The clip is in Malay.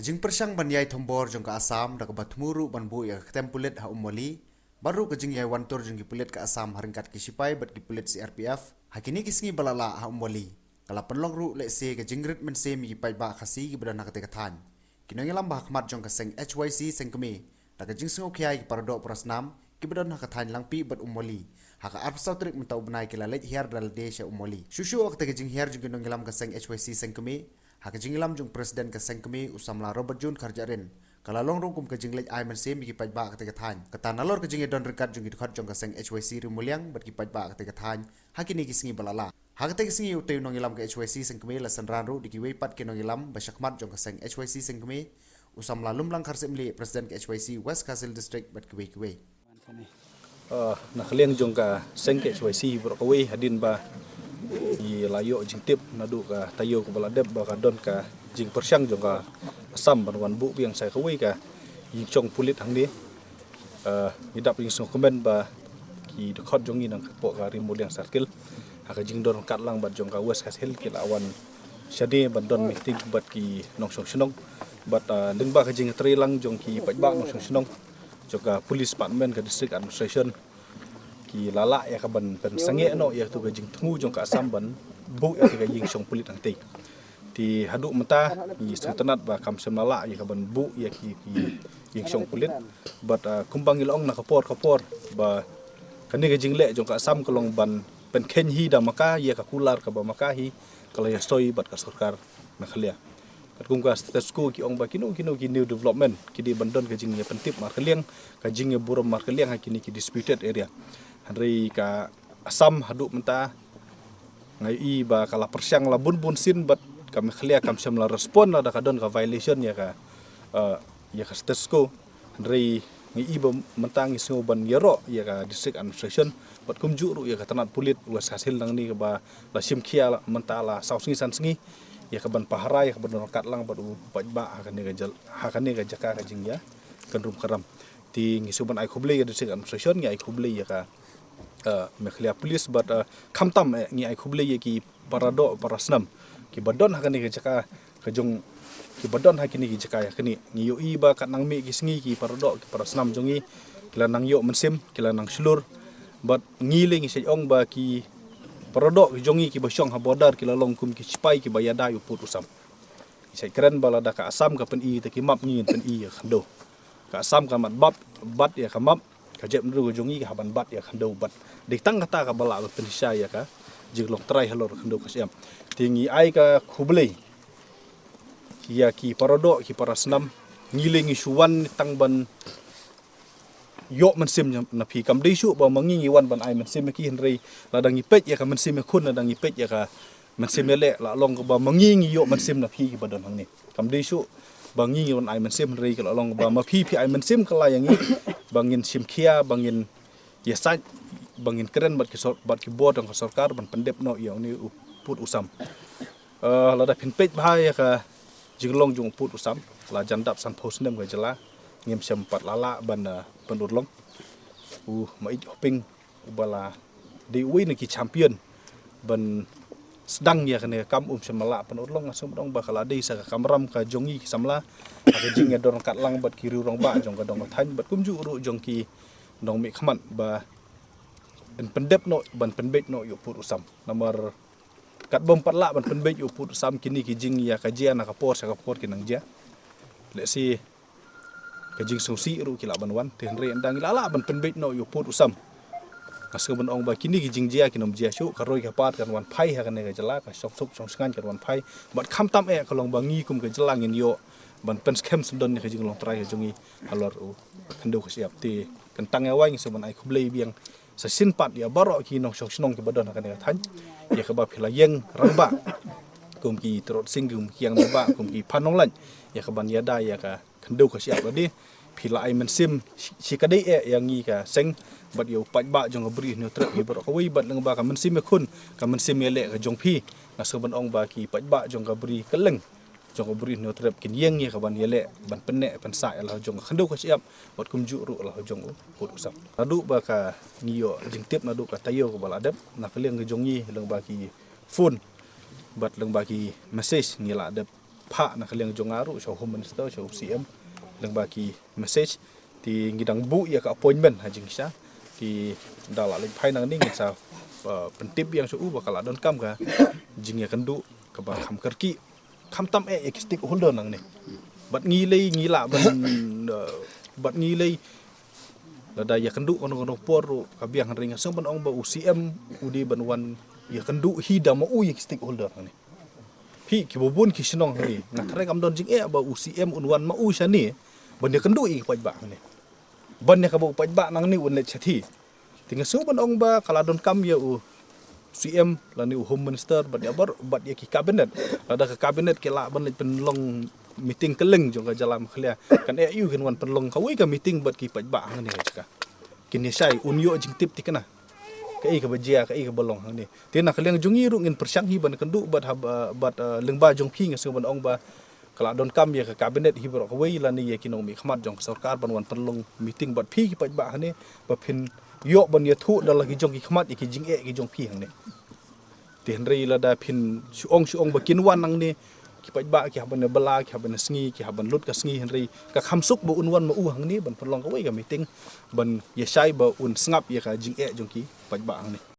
Kajing persang banyai thombor jong ka Assam dak batmuru banbu ya tempulet ha Umwali baru kajing yai wantor jong gipulet ka Assam haringkat kisipai bat gipulet CRPF hakini kisngi balala ha Umwali kala penlong ru le se kajing rit Mynsiem gi Paidbah khasi gi badana kate kathan Nongialam bah khmat jong ka seng HYC sengkeme dak kajing sengo khiai gi pardo prasnam gi badana kathan langpi bat Umwali haka arpsau trik mentau benai kila let Hiar dal desha Umwali shushu ok kajing Hiar jong Nongialam ka seng HYC sengkeme hak jinglam jung presiden ke sengkemi usamla Robert Jun karjarin kala longrong kum ke jinglej ai Mynsiem gi Paidbah ke kathan kata nalor ke jinge don rekat jung khot jong ke seng HYC rimulyang bat gi Paidbah ke kathan hakini kisngi balala hak te kisngi uteu Nongialam ke HYC sengkemi la sanranru di giwei pat ke Nongialam basyakmat jong ke seng HYC sengkemi usamla lumlang kharsemli presiden ke HYC West Kasil district bat giwei nak liang jong ka seng ke HYC berkawai hadin ba i layo jingtip nadu ka tayo ko baladeb ba ka don ka jing persyang jong ka Assam banwan bu biang sai kawai ka i chong pulit hang ni idap ring so komen ba ki dekhot jong ni nang po ka rimul yang sarkil aka jing don kat lang bat jong ka West Kasil kil awan syade ban don meeting bat ki nong song snong bat ding ba ka jing tri lang jong ki Paidbah nong song snong jong ka police department ka district administration ki lala ya ka ban pen sange no ya tu ka jing thngu jong ka Assam ban bu ya ka jing song pulit ang ti hadu mata i sutanat ba kam sem lala ya ka ban bu ya ki jing song pulit bat kumbang ilong na kapor ba kani ka jing le jong ka Assam kolong ban pen ken hi da maka ya ka kular ka ba maka hi kala ya stoi bat ka sarkar na khalia kat kum ka status quo ki ong ba kinu ki new development ki di bandon ka jing ya pentip mar khaliang ka jing ya buram mar khaliang ha kini ki disputed area hari ka Assam hadu menta ngai i ba kala persyang la bun sin bat kami khlia kam sem la respon la da kadon ka violation ya ka status quo hari ngai i ba menta ngi sengo ban yero ya ka district administration bat kum juru ya ka tanat pulit was hasil nang ni ba la sim khia la menta la sausingi sansingi ya ka ban pahara ya ka ban kat lang bat Paidbah hakane ga jaka ka jing ya kan rum karam ti ngi suban ai khuble ya district administration ngi ai khuble ya ka mekhlia police bat khamtam ngi ai khuble ye ki parado parasnam ki badon hakani ke jaka ke jong ki badon hakini ki jaka yakni ngi yo i ba kat nang mi ki sngi ki parado ki parasnam jongi kila nang yo Mynsiem kila nang slur bat ngi le ngi sejong ba ki parado ki jongi ki basyong ha border kila long kum ki sipai ki bayada yu put usam sai keren bala da ka Assam ka pen i te ki map ngi pen i ya khando ka Assam ka mat bat ya ka map ka jem ru jongi ka ban bat ya khando bat dik tang kata ka bala ka penisha ya ka jiglong trai halor khando ka siam tingi ai ka khuble ya ki parado ki parasnam ngiling isuwan tang ban yo Mynsiem na phi kam dei su ba mangi wan ban ai Mynsiem ki henrei ladang ipet ya ka Mynsiem khun ladang ipet ya ka Mynsiem le la long ka ba mangi yo Mynsiem na phi ki badon hang ni kam dei su bangi wan ai Mynsiem henrei ka long ba ma phi ai Mynsiem kala yang ni bangin simkhia bangin yesaj bangin keren bat ki board ang sarkar ban pendep no yang ni put usam lada pinpet bahaya ka jinglong jung put usam la jandap san posnem ga jela ngem sempat lala ban pendurlong mai hoping ubala di win ki champion ban sedang ya kene kam semala pendurlong asum dong bakal ade sa kamram ka jongi ki samla ka jinge don kat lang bat ki rurong ba jong ka dong than bat kum ju ru jong ki dong mi khman ba en pendep no ban penbet no yu put usam nomor kat bom patla ban penbet yu put usam kini ki jing ya ka jia na ka por sa ka por ki nang jia le si ka jing susi ru ki la ban wan ten re ndang la ban penbet no yu put usam kasu ban ong ba kini ki jing jia ki nom jia shu ka roi ka pat kan wan phai ha kan ne ka jala ka sok sok song skan kan wan phai bat kham tam e ka long ba ngi kum ka jala ngin yo ban pen scam sendon ni ka jing long trai ka jongi alor u khando ka siap ti kentang ya wang seban ai khuble biang sa sinpat ya baro ki nong sok snong ki badon kan ne than ya ka ba phila yeng rangba kum ki trot singum kiang ba kum ki phanong lan ya ka ban yada ya ka khando ka siap adi phila ai Mynsiem sikade e yang ngi ka seng bat yo Paidbah jong bri no trek baro ka wi bat lang ba ka Mynsiem khun ka Mynsiem le ka jong phi na seban ong ba ki Paidbah jong ka bri keleng jong bri no trep kin yeng ye ka ban yele ban penne pan sa la jong khando ka siap bat kum ju ru la jong put usap adu ba ka ngiyo jingtip nadu ka tayo ko baladep na peleng ka jongi lang ba ki phone bat lang ba ki message ngila adep pha na kaliang jongaru so home minister so CM leng baki message ti ngidang bu ya ka appointment ha jing sha ti dala leng phai nang ning sa pentip yang so bakal don kam ka jing ya kendu ka ba kham kerki kham tam stakeholder nang ni bat ngilei ngila bat ngilei lada ya kendu kono por kabiang ring sang ban ong ba UCM udi ban wan ya kendu hida ma u stakeholder nang ni pi ki bobun ki sinong ni na thare kam don jing ba UCM unwan ma u sha ni ban ya kendu i Paidbah ni ban ya ka ba Paidbah nang ni un le chathi tinga su ban ong ba kala don kam ya CM la ni home minister bat ya bat ya ki cabinet ada ka cabinet ke la ban le penlong meeting keleng jong ka jalam khlia kan EU kan wan penlong ka wi ka meeting bat ki Paidbah ni ka kini sai unyo jing tip tikana kai ka bajia kai ka bolong hang ni tina kaliang jungi ru ngin persyang hi ban kendu bat lengba jong phi ngasung ban ong ba kala don kam ya ka cabinet hi bro ka wei la ni ya kinong mi khmat jong sarkar ban wan perlong meeting bat phi ki Paidbah ni ba phin yo ban ya thu dal ki jong ki khmat ki jing ki jong phi hang ni tin rei la da phin suong ba kin wan nang ni ki Paidbah ki haban bala ki haban sngi ki haban lut ka sngi henry ka khamsuk bo unwan ma u hang ni ban perlong ka wei ka meeting ban ya sai ba un snap ya ka jing jong ki Paidbah hang ni